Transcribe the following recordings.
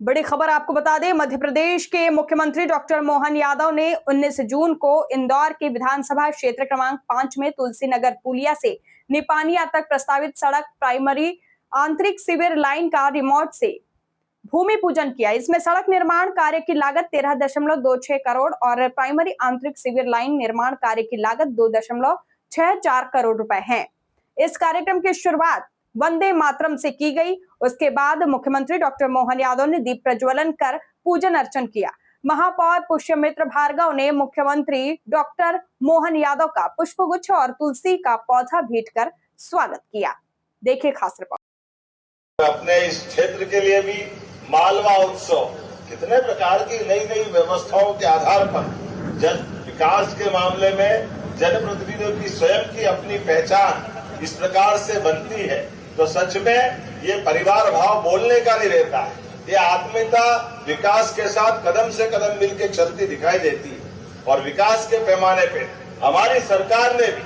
बड़ी खबर आपको बता दें, मध्य प्रदेश के मुख्यमंत्री डॉक्टर मोहन यादव ने 19 जून को इंदौर के विधानसभा क्षेत्र क्रमांक 5 में तुलसी नगर पुलिया से निपानिया तक प्रस्तावित सड़क प्राइमरी आंतरिक सीवर लाइन का रिमोट से भूमि पूजन किया। इसमें सड़क निर्माण कार्य की लागत 13.26 करोड़ और प्राइमरी आंतरिक सीवर लाइन निर्माण कार्य की लागत 2.64 करोड़ रुपए है। इस कार्यक्रम की शुरुआत वंदे मातरम से की गई। उसके बाद मुख्यमंत्री डॉक्टर मोहन यादव ने दीप प्रज्वलन कर पूजन अर्चन किया। महापौर पुष्यमित्र भार्गव ने मुख्यमंत्री डॉक्टर मोहन यादव का पुष्पगुच्छ और तुलसी का पौधा भेंट कर स्वागत किया। देखिए खास रिपोर्ट। अपने इस क्षेत्र के लिए भी मालवा उत्सव कितने प्रकार की नई नई व्यवस्थाओं के आधार पर जन विकास के मामले में जनप्रतिनिधियों की स्वयं की अपनी पहचान इस प्रकार से बनती है तो सच में ये परिवार भाव बोलने का नहीं रहता है। ये आत्मीयता विकास के साथ कदम से कदम मिलकर चलती दिखाई देती है और विकास के पैमाने पे हमारी सरकार ने भी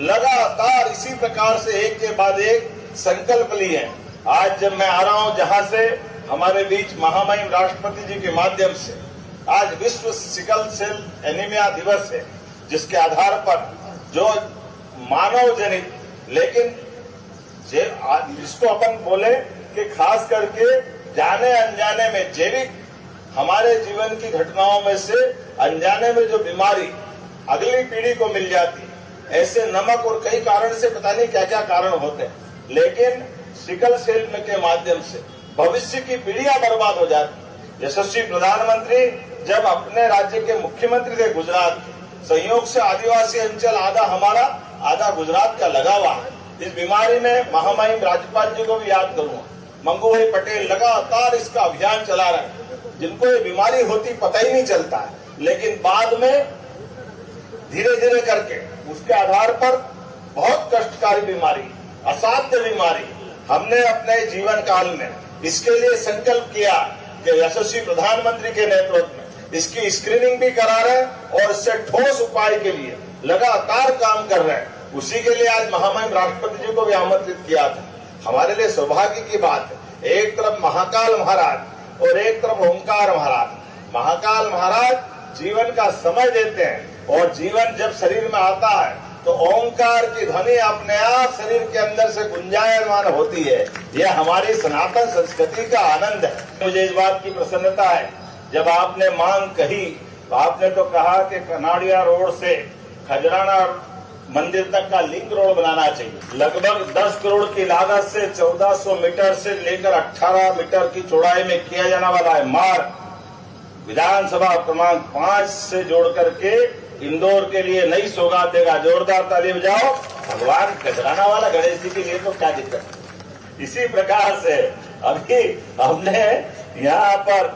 लगातार इसी प्रकार से एक के बाद एक संकल्प लिए हैं। आज जब मैं आ रहा हूं जहां से हमारे बीच महामहिम राष्ट्रपति जी के माध्यम से आज विश्व सिकल सेल एनीमिया दिवस है, जिसके आधार पर जो मानव जनित लेकिन जिसको अपन बोले कि खास करके जाने अनजाने में जैविक हमारे जीवन की घटनाओं में से अनजाने में जो बीमारी अगली पीढ़ी को मिल जाती है, ऐसे नमक और कई कारण से पता नहीं क्या क्या कारण होते हैं, लेकिन सिकल सेल के माध्यम से भविष्य की पीढ़ियां बर्बाद हो जाती। यशस्वी प्रधानमंत्री जब अपने राज्य के मुख्यमंत्री थे गुजरात के, संयोग से आदिवासी अंचल आधा हमारा आधा गुजरात का लगा हुआ है। इस बीमारी में महामहिम राज्यपाल जी को भी याद करूंगा, मंगू भाई पटेल लगातार इसका अभियान चला रहे हैं। जिनको ये बीमारी होती पता ही नहीं चलता है, लेकिन बाद में धीरे धीरे करके उसके आधार पर बहुत कष्टकारी बीमारी, असाध्य बीमारी, हमने अपने जीवन काल में इसके लिए संकल्प किया कि यशस्वी प्रधानमंत्री के नेतृत्व में इसकी स्क्रीनिंग भी करा रहे और इससे ठोस उपाय के लिए लगातार काम कर रहे हैं। उसी के लिए आज महामहिम राष्ट्रपति जी को भी आमंत्रित किया था। हमारे लिए सौभाग्य की बात है, एक तरफ महाकाल महाराज और एक तरफ ओंकार महाराज। महाकाल महाराज जीवन का समय देते हैं और जीवन जब शरीर में आता है तो ओंकार की ध्वनि अपने आप शरीर के अंदर से गुंजायमान होती है। यह हमारी सनातन संस्कृति का आनंद है। मुझे इस बात की प्रसन्नता है, जब आपने मांग कही तो आपने तो कहा कि कनाड़िया रोड से खजराना मंदिर तक का लिंक रोड बनाना चाहिए। लगभग 10 करोड़ की लागत से 1400 मीटर से लेकर 18 मीटर की चौड़ाई में किया जाने वाला है मार्ग विधानसभा क्रमांक 5 से जोड़ करके इंदौर के लिए नई सौगात देगा। जोरदार ताली बजाओ। भगवान खजराना वाला गणेश जी के लिए तो क्या दिक्कत है। इसी प्रकार से अभी हमने यहाँ पर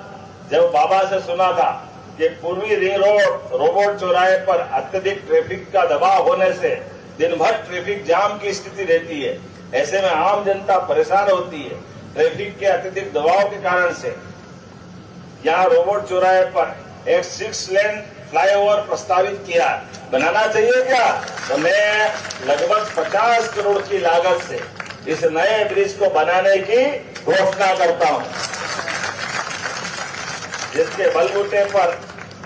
जब बाबा से सुना था कि पूर्वी रिंग रोड रोबोट चौराहे पर अत्यधिक ट्रैफिक का दबाव होने से दिन भर ट्रैफिक जाम की स्थिति रहती है, ऐसे में आम जनता परेशान होती है ट्रैफिक के अत्यधिक दबाव के कारण से। यहाँ रोबोट चौराहे पर एक 6 लेन फ्लाईओवर प्रस्तावित किया, बनाना चाहिए क्या? तो मैं लगभग 50 करोड़ की लागत से इस नए ब्रिज को बनाने की घोषणा करता हूँ, जिसके बलबूते पर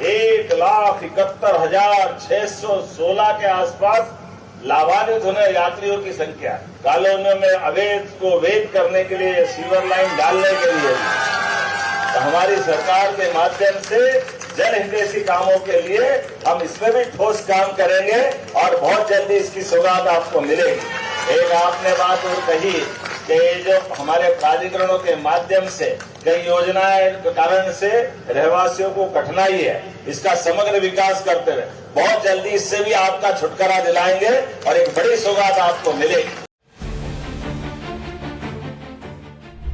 1,71,616 के आसपास लाभान्वित होने यात्रियों की संख्या। कॉलोनियों में अवैध को वैध करने के लिए सीवर लाइन डालने के लिए तो हमारी सरकार के माध्यम से जनहितैषी कामों के लिए हम इसमें भी ठोस काम करेंगे और बहुत जल्दी इसकी सौगात आपको मिलेगी। एक आपने बात और कही कि जो हमारे प्राधिकरणों के माध्यम से कई योजनाएं के कारण से रहवासियों को कठिनाई है, इसका समग्र विकास करते हुए बहुत जल्दी इससे भी आपका छुटकारा दिलाएंगे और एक बड़ी सौगात आपको मिलेगी।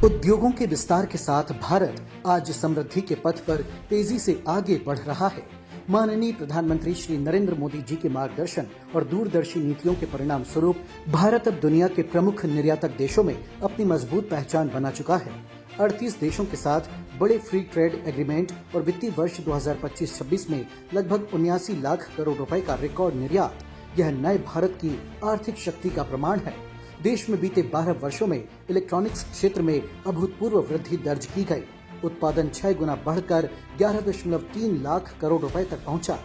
उद्योगों के विस्तार के साथ भारत आज समृद्धि के पथ पर तेजी से आगे बढ़ रहा है। माननीय प्रधानमंत्री श्री नरेंद्र मोदी जी के मार्गदर्शन और दूरदर्शी नीतियों के परिणाम स्वरूप भारत अब दुनिया के प्रमुख निर्यातक देशों में अपनी मजबूत पहचान बना चुका है। 38 देशों के साथ बड़े फ्री ट्रेड एग्रीमेंट और वित्तीय वर्ष 2025-26 में लगभग 79 लाख करोड़ रुपए का रिकॉर्ड निर्यात, यह नए भारत की आर्थिक शक्ति का प्रमाण है। देश में बीते 12 वर्षों में इलेक्ट्रॉनिक्स क्षेत्र में अभूतपूर्व वृद्धि दर्ज की गई। उत्पादन 6 गुना बढ़कर 11.3 लाख करोड़ रुपए तक पहुंचा।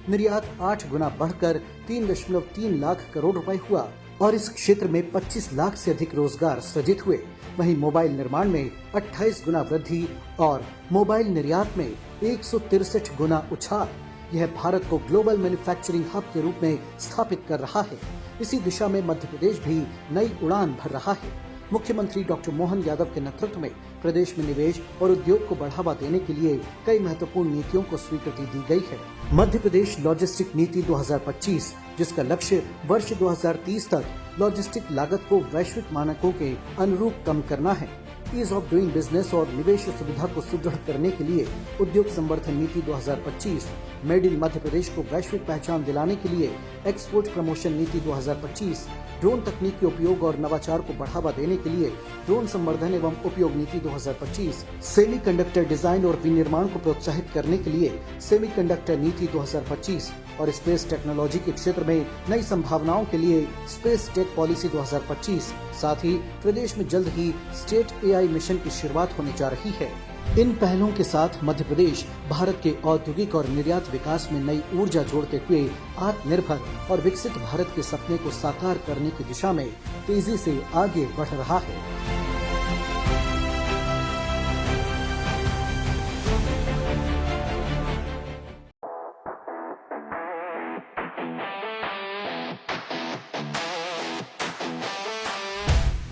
निर्यात 8 गुना बढ़कर 3.3 लाख करोड़ रुपए हुआ और इस क्षेत्र में 25 लाख से अधिक रोजगार सृजित हुए। वहीं मोबाइल निर्माण में 28 गुना वृद्धि और मोबाइल निर्यात में 163 गुना उछाल। यह भारत को ग्लोबल मैन्युफैक्चरिंग हब के रूप में स्थापित कर रहा है। इसी दिशा में मध्य प्रदेश भी नई उड़ान भर रहा है। मुख्यमंत्री डॉक्टर मोहन यादव के नेतृत्व में प्रदेश में निवेश और उद्योग को बढ़ावा देने के लिए कई महत्वपूर्ण नीतियों को स्वीकृति दी गई है। मध्य प्रदेश लॉजिस्टिक नीति 2025, जिसका लक्ष्य वर्ष 2030 तक लॉजिस्टिक लागत को वैश्विक मानकों के अनुरूप कम करना है। ईज ऑफ डूइंग बिजनेस और निवेश सुविधा को सुदृढ़ करने के लिए उद्योग संवर्धन नीति 2025, मेड इन मध्य प्रदेश को वैश्विक पहचान दिलाने के लिए एक्सपोर्ट प्रमोशन नीति 2025, ड्रोन तकनीक के उपयोग और नवाचार को बढ़ावा देने के लिए ड्रोन संवर्धन एवं उपयोग नीति 2025, सेमीकंडक्टर डिजाइन और विनिर्माण को प्रोत्साहित करने के लिए सेमीकंडक्टर नीति 2025 और स्पेस टेक्नोलॉजी के क्षेत्र में नई संभावनाओं के लिए स्पेस टेक पॉलिसी 2025। साथ ही प्रदेश में जल्द ही स्टेट AI मिशन की शुरुआत होने जा रही है। इन पहलों के साथ मध्य प्रदेश भारत के औद्योगिक और निर्यात विकास में नई ऊर्जा जोड़ते हुए आत्मनिर्भर और विकसित भारत के सपने को साकार करने की दिशा में तेजी से आगे बढ़ रहा है।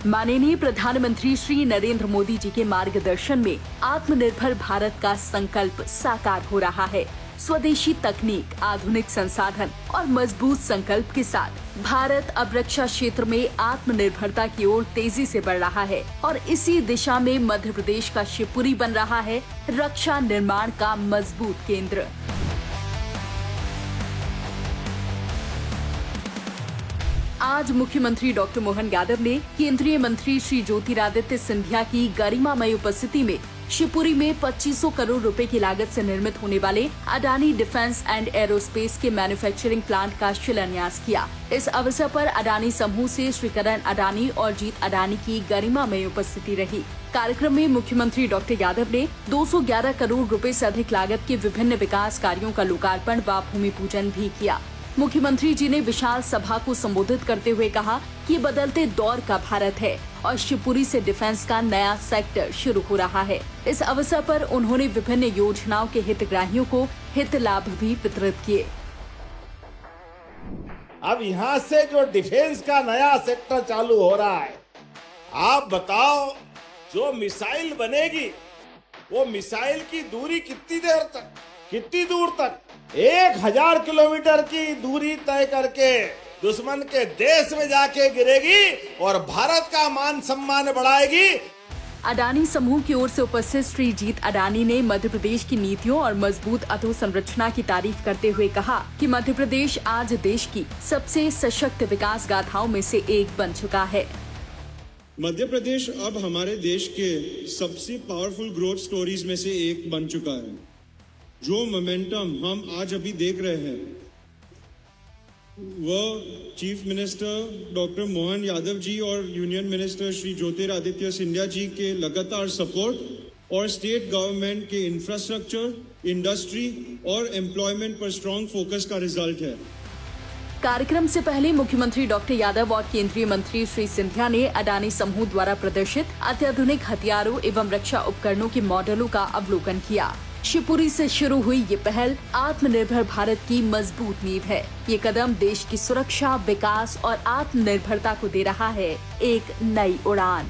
माननीय प्रधानमंत्री श्री नरेंद्र मोदी जी के मार्गदर्शन में आत्मनिर्भर भारत का संकल्प साकार हो रहा है। स्वदेशी तकनीक, आधुनिक संसाधन और मजबूत संकल्प के साथ भारत अब रक्षा क्षेत्र में आत्मनिर्भरता की ओर तेजी से बढ़ रहा है और इसी दिशा में मध्य प्रदेश का शिवपुरी बन रहा है रक्षा निर्माण का मजबूत केंद्र। आज मुख्यमंत्री डॉक्टर मोहन यादव ने केंद्रीय मंत्री श्री ज्योतिरादित्य सिंधिया की गरिमामय उपस्थिति में शिवपुरी में 2500 करोड़ रुपए की लागत से निर्मित होने वाले अडानी डिफेंस एंड एरोस्पेस के मैन्युफैक्चरिंग प्लांट का शिलान्यास किया। इस अवसर पर अडानी समूह से श्री करण अडानी और जीत अडानी की गरिमामय उपस्थिति रही। कार्यक्रम में मुख्यमंत्री डॉक्टर यादव ने 211 करोड़ रुपए से अधिक लागत के विभिन्न विकास कार्यों का लोकार्पण व भूमि पूजन भी किया। मुख्यमंत्री जी ने विशाल सभा को संबोधित करते हुए कहा कि बदलते दौर का भारत है और शिवपुरी से डिफेंस का नया सेक्टर शुरू हो रहा है। इस अवसर पर उन्होंने विभिन्न योजनाओं के हितग्राहियों को हित लाभ भी वितरित किए। अब यहाँ से जो डिफेंस का नया सेक्टर चालू हो रहा है, आप बताओ, जो मिसाइल बनेगी वो मिसाइल की दूरी कितनी दूर तक 1000 किलोमीटर की दूरी तय करके दुश्मन के देश में जाके गिरेगी और भारत का मान सम्मान बढ़ाएगी। अडानी समूह की ओर से उपस्थित श्री जीत अडानी ने मध्य प्रदेश की नीतियों और मजबूत अधोसंरचना की तारीफ करते हुए कहा कि मध्य प्रदेश आज देश की सबसे सशक्त विकास गाथाओं में से एक बन चुका है। मध्य प्रदेश अब हमारे देश के सबसे पावरफुल ग्रोथ स्टोरीज में से एक बन चुका है। जो मोमेंटम हम आज अभी देख रहे हैं वह chief minister doctor Mohan Yadav ji और यूनियन मिनिस्टर श्री ज्योतिरादित्य सिंधिया जी के लगातार सपोर्ट और स्टेट गवर्नमेंट के इंफ्रास्ट्रक्चर, इंडस्ट्री और एम्प्लॉयमेंट पर स्ट्रॉन्ग फोकस का रिजल्ट है। कार्यक्रम से पहले मुख्यमंत्री डॉक्टर यादव और केंद्रीय मंत्री श्री सिंधिया ने अडानी समूह द्वारा प्रदर्शित अत्याधुनिक हथियारों एवं रक्षा उपकरणों के मॉडलों का अवलोकन किया। शिवपुरी से शुरू हुई ये पहल आत्मनिर्भर भारत की मजबूत नींव है। ये कदम देश की सुरक्षा, विकास और आत्मनिर्भरता को दे रहा है एक नई उड़ान।